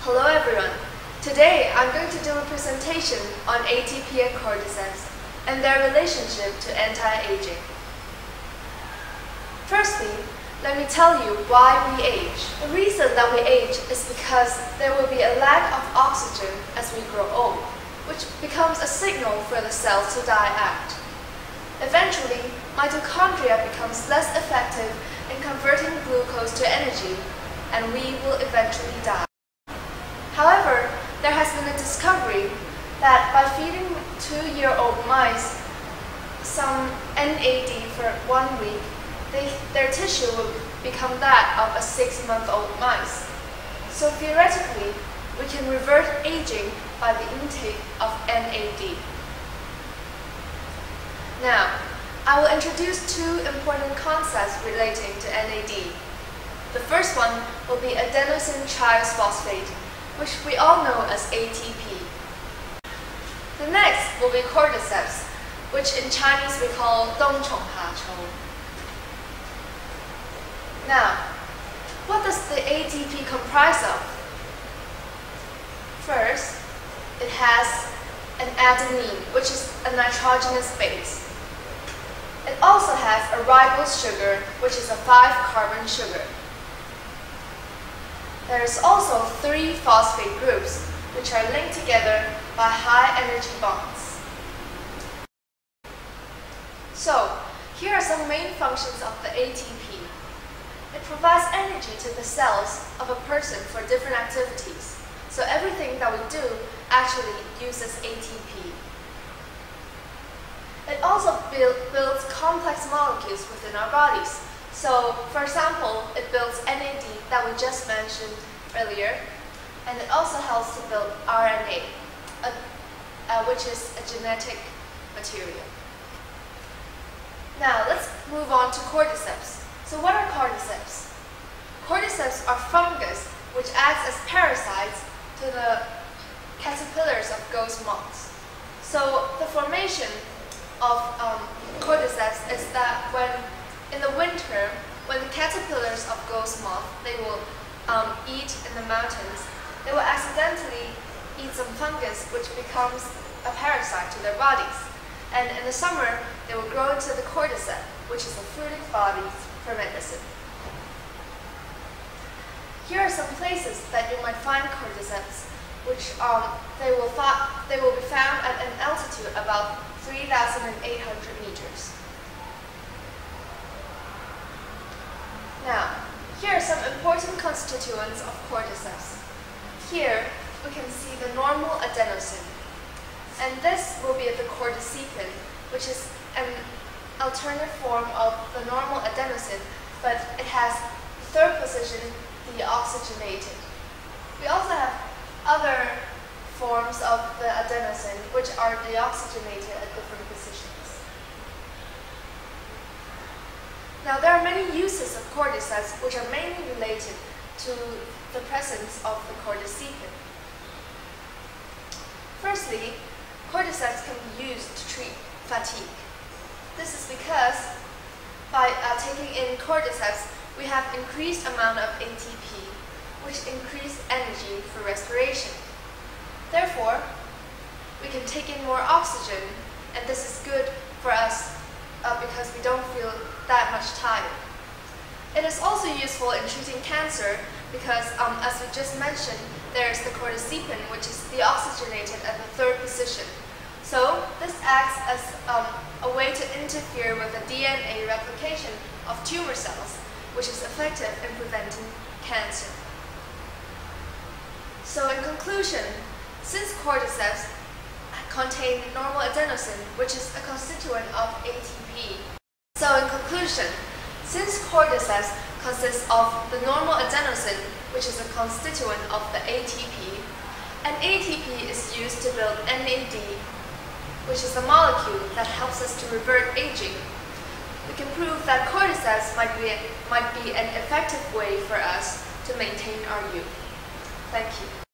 Hello everyone! Today I'm going to do a presentation on ATP and cordyceps and their relationship to anti-aging. Firstly, let me tell you why we age. The reason that we age is because there will be a lack of oxygen as we grow old, which becomes a signal for the cells to die out. Eventually, mitochondria becomes less effective in converting glucose to energy, and we will eventually die. However, there has been a discovery that by feeding 2-year-old mice some NAD for 1 week, their tissue will become that of a 6-month-old mice. So theoretically, we can revert aging by the intake of NAD. Now, I will introduce 2 important concepts relating to NAD. The first one will be adenosine triphosphate, which we all know as ATP. The next will be cordyceps, which in Chinese we call 冬虫夏虫. Now, what does the ATP comprise of? First, it has an adenine, which is a nitrogenous base. It also has a ribose sugar, which is a 5-carbon sugar. There is also 3 phosphate groups, which are linked together by high-energy bonds. So, here are some main functions of the ATP. It provides energy to the cells of a person for different activities. So everything that we do actually uses ATP. It also builds complex molecules within our bodies. So, for example, it builds NAD that we just mentioned earlier, and it also helps to build RNA, which is a genetic material. Now, let's move on to cordyceps. So what are cordyceps? Cordyceps are fungus which acts as parasites to the caterpillars of ghost moths. So the formation of cordyceps is that in the winter, when the caterpillars of ghost moth, they will eat in the mountains, they will accidentally eat some fungus which becomes a parasite to their bodies. And in the summer, they will grow into the cordyceps, which is a fruiting body for medicine. Here are some places that you might find cordyceps, which they will be found at an altitude about 3,800 meters. Now, here are some important constituents of cordyceps. Here, we can see the normal adenosine. And this will be the cordycepin, which is an alternative form of the normal adenosine, but it has third position deoxygenated. We also have other forms of the adenosine, which are deoxygenated at different positions. Now, there are many uses of cordyceps which are mainly related to the presence of the cordycepin. Firstly, cordyceps can be used to treat fatigue. This is because by taking in cordyceps, we have increased amount of ATP, which increase energy for respiration. Therefore, we can take in more oxygen, and this is good for us because we don't feel that much tired. It is also useful in treating cancer because, as we just mentioned, there's the cordycepin, which is deoxygenated at the third position. So this acts as a way to interfere with the DNA replication of tumor cells, which is effective in preventing cancer. So in conclusion, since cordyceps contain normal adenosine, which is a constituent of ATP. So in conclusion, since cordyceps consists of the normal adenosine, which is a constituent of the ATP, and ATP is used to build NAD, which is a molecule that helps us to revert aging, we can prove that cordyceps might be an effective way for us to maintain our youth. Thank you.